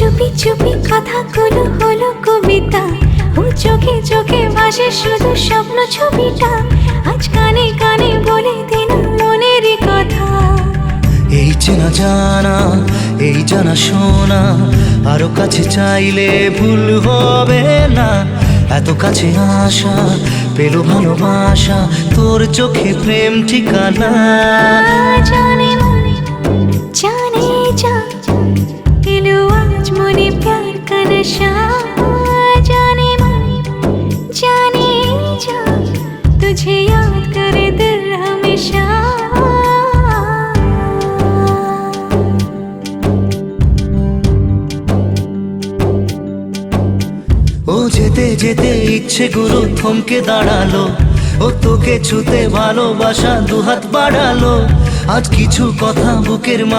চুপি চুপি কথাগুলো হলো কবিতা, ও চোখে চোখে ভাসে শুধু স্বপ্ন ছবিটা, আজ কানে কানে বলে দিন মনের কথা। এই চেনা জানা, এই জানা শোনা, আরো কাছে চাইলে ভুল হবে না। এত কাছে আসা পেল ভালোবাসা, তোর চোখে প্রেম ঠিকানা। জানে মনে জানে जा दिलो आज मने प्यार का नशा, जाने मन जाने जा तुझे याद करे दिल हमेशा। ও যেতে যেতে ইচ্ছে গুলো থমকে দাঁড়ালো, ও তোকে ছুতে ভালোবাসা দুহাত বাড়ালো। আজ কিছু কথা বুকের